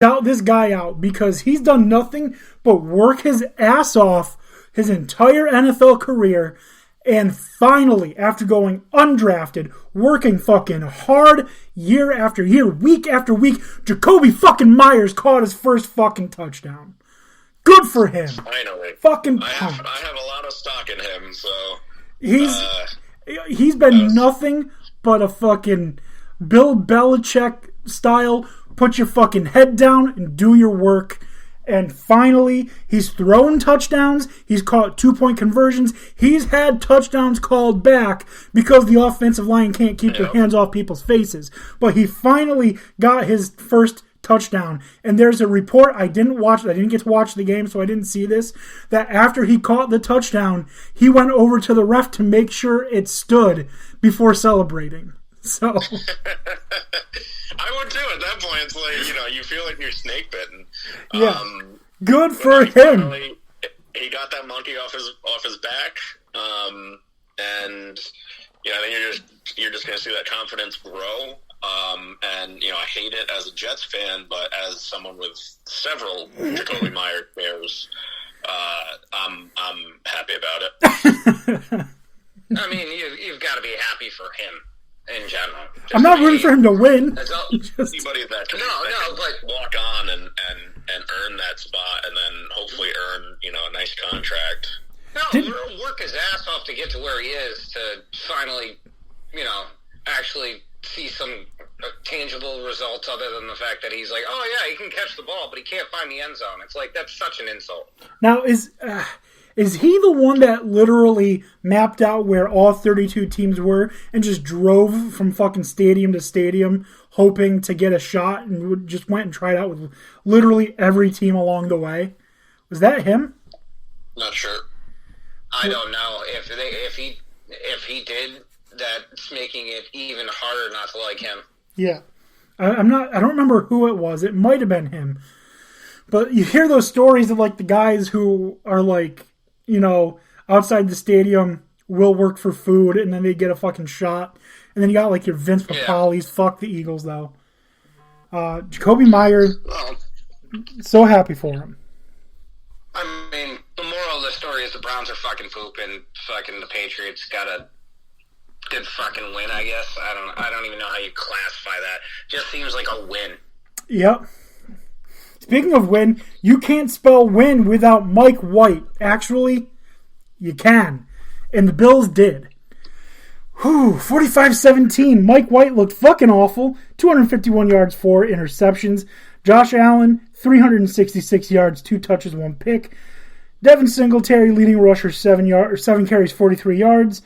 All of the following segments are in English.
Shout this guy out because he's done nothing but work his ass off his entire NFL career, and finally, after going undrafted, working fucking hard year after year, week after week, Jacoby fucking Myers caught his first fucking touchdown. Good for him. Finally. Fucking I have a lot of stock in him, so... He's been nothing but a fucking Bill Belichick style, put your fucking head down and do your work. And finally, he's thrown touchdowns. He's caught 2-point conversions. He's had touchdowns called back because the offensive line can't keep their hands off people's faces. But he finally got his first touchdown. And there's a report, I didn't get to watch the game, so I didn't see this, that after he caught the touchdown, he went over to the ref to make sure it stood before celebrating. So... I would too at that point. It's like, you feel like you're snake bitten. Yeah. Good for him. Finally, he got that monkey off his back. And I think you're just gonna see that confidence grow. And I hate it as a Jets fan, but as someone with several Jacoby Myers pairs, I'm happy about it. I mean, you've got to be happy for him. In general, I'm not rooting for him to win. Anybody that can but walk on and earn that spot, and then hopefully earn a nice contract. No, work his ass off to get to where he is to finally, actually see some tangible results other than the fact that he's like, oh yeah, he can catch the ball, but he can't find the end zone. It's like that's such an insult. Now is he the one that literally mapped out where all 32 teams were and just drove from fucking stadium to stadium hoping to get a shot and just went and tried out with literally every team along the way? Was that him? Not sure. I don't know. If he did, that's making it even harder not to like him. Yeah. I don't remember who it was. It might have been him. But you hear those stories of like the guys who are like, outside the stadium will work for food, and then they get a fucking shot. And then you got like your Vince Papali's. Yeah. Fuck the Eagles, though. Jacoby Myers, so happy for him. I mean, the moral of the story is the Browns are fucking pooping. Fucking the Patriots got a good fucking win, I guess. I don't even know how you classify that. Just seems like a win. Yep. Speaking of win, you can't spell win without Mike White. Actually, you can. And the Bills did. 45-17. Mike White looked fucking awful. 251 yards, 4 interceptions. Josh Allen, 366 yards, 2 touches, 1 pick. Devin Singletary, leading rusher, 7 carries, 43 yards.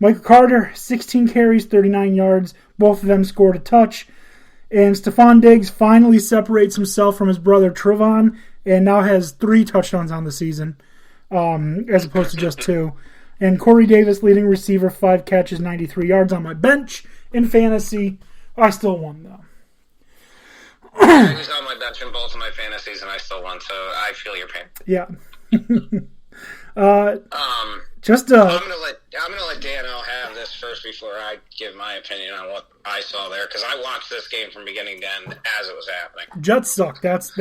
Michael Carter, 16 carries, 39 yards. Both of them scored a touch. And Stephon Diggs finally separates himself from his brother Trevon and now has 3 touchdowns on the season as opposed to just 2. And Corey Davis, leading receiver, 5 catches, 93 yards on my bench in fantasy. I still won, though. He was on my bench in both of my fantasies, and I still won, so I feel your pain. Yeah. I'm gonna let Dano have this first before I give my opinion on what I saw there, because I watched this game from beginning to end as it was happening. Jets suck. That's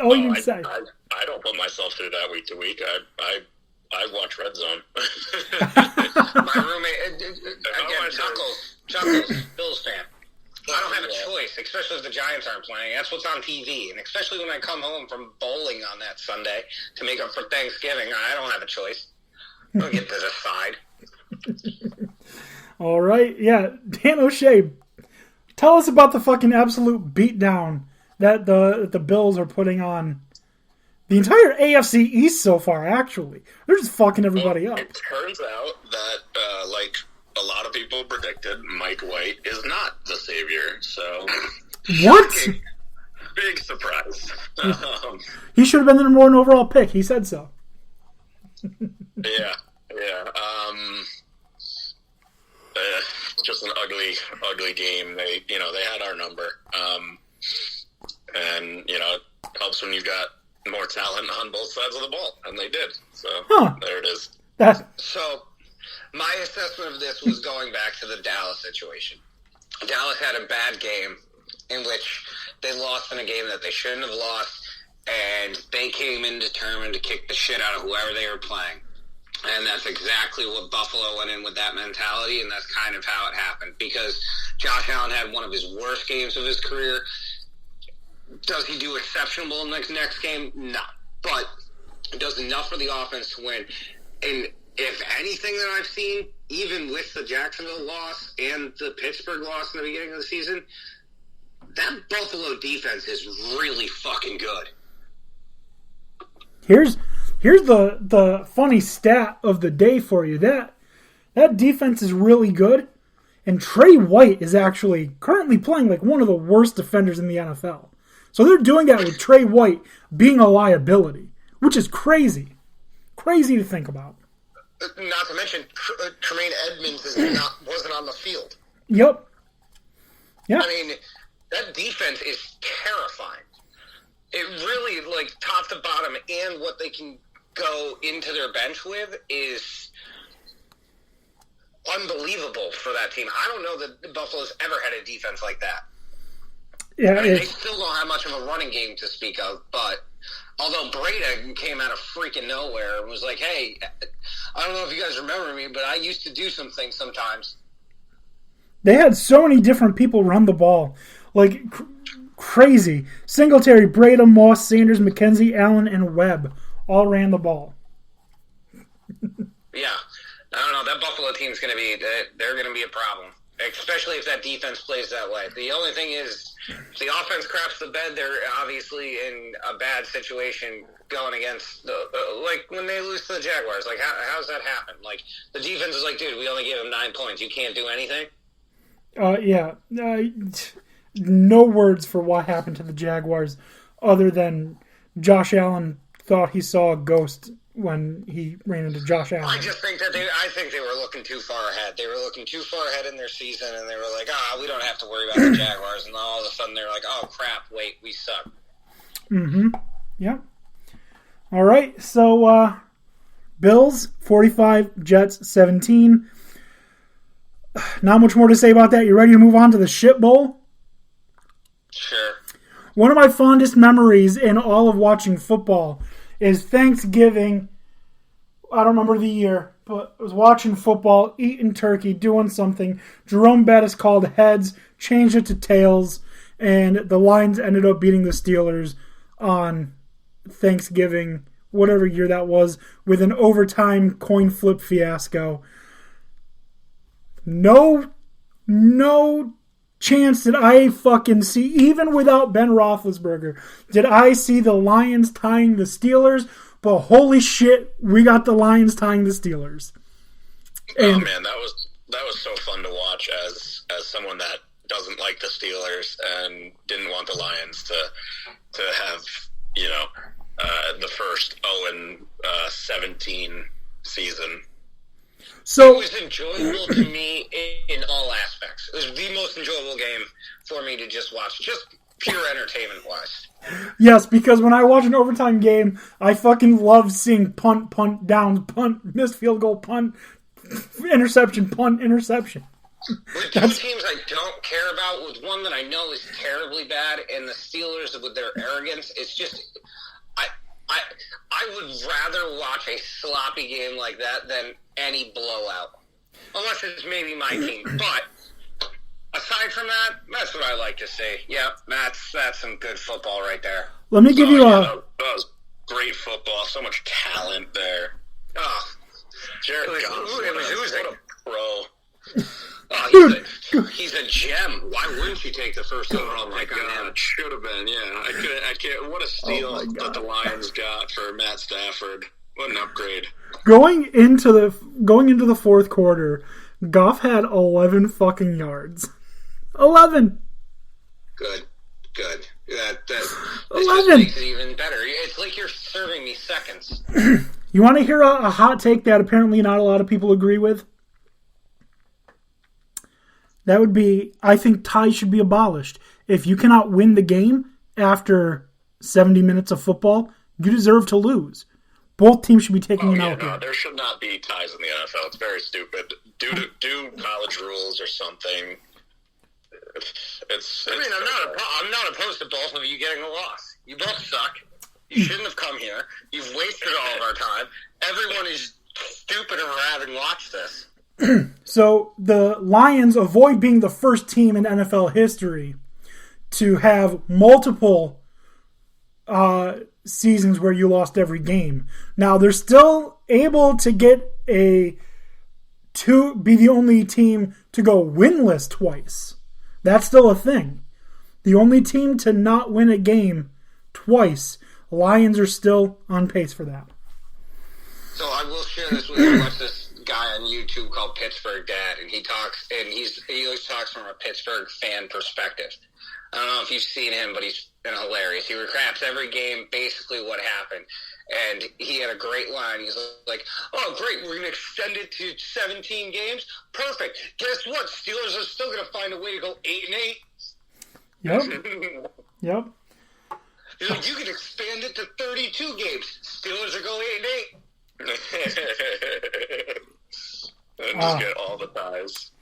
all you can say. I don't put myself through that week to week. I watch Red Zone. My roommate again, Chuckles, Bills fan. I don't have a choice, especially if the Giants aren't playing. That's what's on TV. And especially when I come home from bowling on that Sunday to make up for Thanksgiving, I don't have a choice. I'll get to the side. All right. Yeah. Dan O'Shea, tell us about the fucking absolute beatdown that the Bills are putting on the entire AFC East so far, actually. They're just fucking everybody up. It turns out that, like a lot of people predicted, Mike White is not the savior. So, what? Big surprise. He should have been the number 1 overall pick. He said so. Yeah. Just an ugly game. They had our number. And it helps when you got more talent on both sides of the ball, and they did. So There it is. So my assessment of this was going back to the Dallas situation. Dallas had a bad game in which They lost in a game that they shouldn't have lost, and they came in determined to kick the shit out of whoever they were playing. And that's exactly what Buffalo went in with that mentality, and that's kind of how it happened. Because Josh Allen had one of his worst games of his career. Does he do exceptional in the next game? No. But does enough for the offense to win. And if anything that I've seen, even with the Jacksonville loss and the Pittsburgh loss in the beginning of the season, that Buffalo defense is really fucking good. Here's the funny stat of the day for you. That defense is really good, and Trey White is actually currently playing like one of the worst defenders in the NFL. So they're doing that with Trey White being a liability, which is crazy. Crazy to think about. Not to mention, Tremaine Edmonds wasn't on the field. Yep. Yeah. I mean, that defense is terrifying. It really, like, top to bottom, and what they can go into their bench with is unbelievable for that team. I don't know that Buffalo's ever had a defense like that. Yeah, I mean, they still don't have much of a running game to speak of, but although Breda came out of freaking nowhere and was like, hey, I don't know if you guys remember me, but I used to do some things sometimes. They had so many different people run the ball. Like, crazy. Singletary, Breda, Moss, Sanders, McKenzie, Allen, and Webb all ran the ball. Yeah. I don't know. That Buffalo team's going to be – they're going to be a problem, especially if that defense plays that way. The only thing is, if the offense craps the bed, they're obviously in a bad situation going against like when they lose to the Jaguars. Like, how's that happen? Like, the defense is like, dude, we only gave them 9 points. You can't do anything? Yeah. No words for what happened to the Jaguars other than Josh Allen thought he saw a ghost when he ran into Josh Allen. I just think that I think they were looking too far ahead. They were looking too far ahead in their season, and they were like, we don't have to worry about the Jaguars. And then all of a sudden they're like, oh, crap, wait, we suck. Mm-hmm. Yeah. All right, so Bills, 45, Jets, 17. Not much more to say about that. You ready to move on to the shit bowl? Sure. One of my fondest memories in all of watching football is Thanksgiving. I don't remember the year, but I was watching football, eating turkey, doing something. Jerome Bettis called heads, changed it to tails, and the Lions ended up beating the Steelers on Thanksgiving, whatever year that was, with an overtime coin flip fiasco. No chance did I fucking see, even without Ben Roethlisberger, did I see the Lions tying the Steelers, but holy shit, we got the Lions tying the Steelers. And, oh man, that was so fun to watch as someone that doesn't like the Steelers and didn't want the Lions to have, the first 0-17 season. So, it was enjoyable to me in all aspects. It was the most enjoyable game for me to just watch, just pure entertainment-wise. Yes, because when I watch an overtime game, I fucking love seeing punt, downs, punt, missed field goal, punt, interception, punt, interception. With two teams I don't care about, with one that I know is terribly bad, and the Steelers with their arrogance, it's just... I would rather watch a sloppy game like that than any blowout. Unless it's maybe my team. But aside from that, that's what I like to see. Yep, that's some good football right there. Let me give you that was great football. So much talent there. Oh, Jared it was oozing. What a pro. Oh, he's a gem. Why wouldn't you take the first overall pick on him? Should have been, yeah. I can't. What a steal that the Lions got for Matt Stafford. What an upgrade. Going into the fourth quarter, Goff had 11 fucking yards. 11. Good. That 11. just makes it even better. It's like you're serving me seconds. You want to hear a hot take that apparently not a lot of people agree with? That would be, I think ties should be abolished. If you cannot win the game after 70 minutes of football, you deserve to lose. Both teams should be taking out. No, there should not be ties in the NFL. It's very stupid. Do college rules or something. I'm not opposed to both of you getting a loss. You both suck. You shouldn't have come here. You've wasted all of our time. Everyone is stupid for having watched this. So the Lions avoid being the first team in NFL history to have multiple seasons where you lost every game. Now they're still able to be the only team to go winless twice. That's still a thing. The only team to not win a game twice. Lions are still on pace for that. So I will share this with you. Watch this guy on YouTube called Pittsburgh Dad, and he always talks from a Pittsburgh fan perspective. I don't know if you've seen him, but he's been hilarious. He recaps every game, basically what happened. And he had a great line. He's like, "Oh, great, we're going to extend it to 17 games? Perfect. Guess what? Steelers are still going to find a way to go 8-8. Yep. Yep. He's like, you can expand it to 32 games. Steelers are going 8-8. And just get all the ties.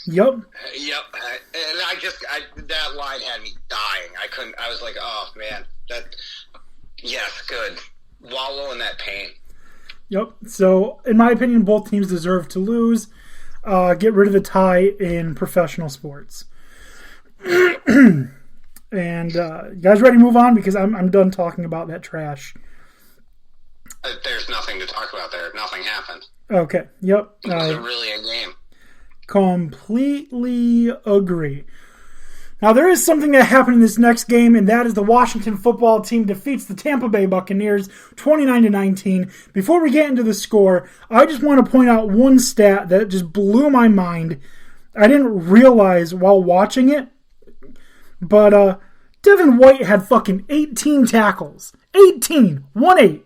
Yep. Yep. And that line had me dying. I was like, oh, man. Yes, good. Wallow in that pain. Yep. So, in my opinion, both teams deserve to lose. Get rid of the tie in professional sports. And you guys ready to move on? Because I'm done talking about that trash. There's nothing to talk about there. Nothing happened. Okay. Yep. It wasn't really a game. Completely agree. Now, there is something that happened in this next game, and that is the Washington football team defeats the Tampa Bay Buccaneers 29-19. Before we get into the score, I just want to point out one stat that just blew my mind. I didn't realize while watching it, but Devin White had fucking 18 tackles. 18! 1-8.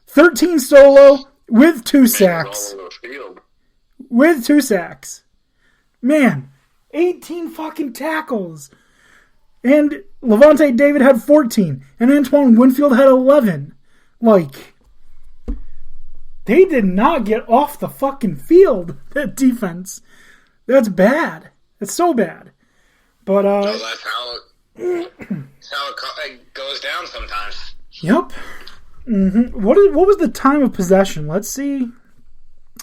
13 solo with 2 sacks. With 2 sacks. Man, 18 fucking tackles. And Levante David had 14. And Antoine Winfield had 11. Like, they did not get off the fucking field, that defense. That's bad. That's so bad. But, that's how it goes down sometimes. Yep. Mm-hmm. What was the time of possession? Let's see.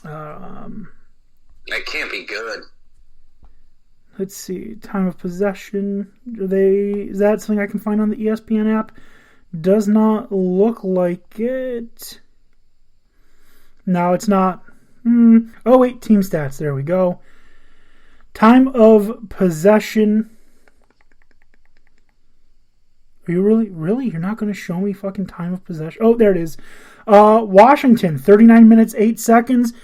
That can't be good. Let's see. Time of possession. Is that something I can find on the ESPN app? Does not look like it. No, it's not. Oh, wait. Team stats. There we go. Time of possession. Are you really? You're not going to show me fucking time of possession? Oh, there it is. Washington, 39 minutes, 8 seconds.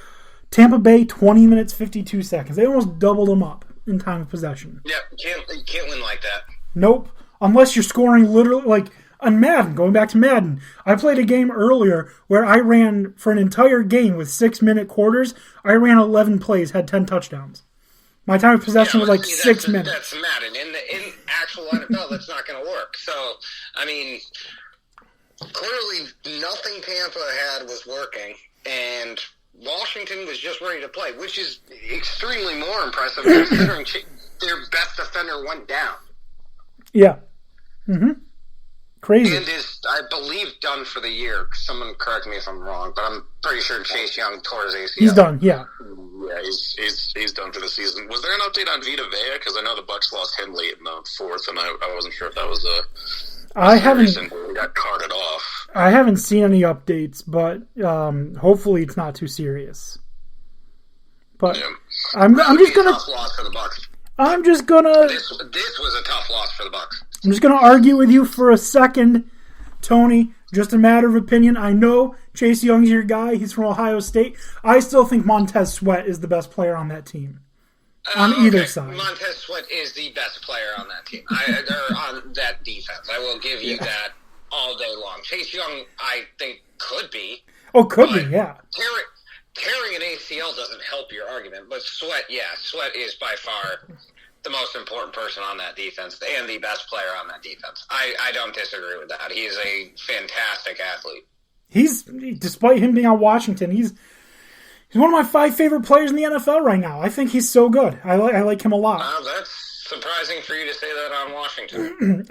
Tampa Bay, 20 minutes, 52 seconds. They almost doubled them up in time of possession. Yeah, you can't win like that. Nope. Unless you're scoring literally, like, on Madden, going back to Madden. I played a game earlier where I ran, for an entire game with 6-minute quarters, I ran 11 plays, had 10 touchdowns. My time of possession was like 6 minutes. That's Madden. In actual NFL, that's not going to work. So, I mean, clearly nothing Tampa had was working, and Washington was just ready to play, which is extremely more impressive considering their best defender went down. Yeah. Mm-hmm. Crazy. And is, I believe, done for the year. Someone correct me if I'm wrong, but I'm pretty sure Chase Young tore his ACL. He's done, yeah. Yeah, he's done for the season. Was there an update on Vita Vea? Because I know the Bucs lost him late in the fourth, and I wasn't sure if that was I haven't. We got carted off. I haven't seen any updates, but hopefully it's not too serious. But yeah. I'm just gonna. Tough loss for the Bucs. I'm just gonna. This was a tough loss for the Bucs. I'm just gonna argue with you for a second, Tony. Just a matter of opinion. I know Chase Young's your guy. He's from Ohio State. I still think Montez Sweat is the best player on that team. On either side. Montez Sweat is the best player on that team. Or on that defense. I will give you that all day long. Chase Young, I think, could be. Oh, could be, yeah. Tearing an ACL doesn't help your argument, but Sweat is by far the most important person on that defense and the best player on that defense. I don't disagree with that. He is a fantastic athlete. Despite him being on Washington, he's He's one of my 5 favorite players in the NFL right now. I think he's so good. I like him a lot. That's surprising for you to say that on Washington.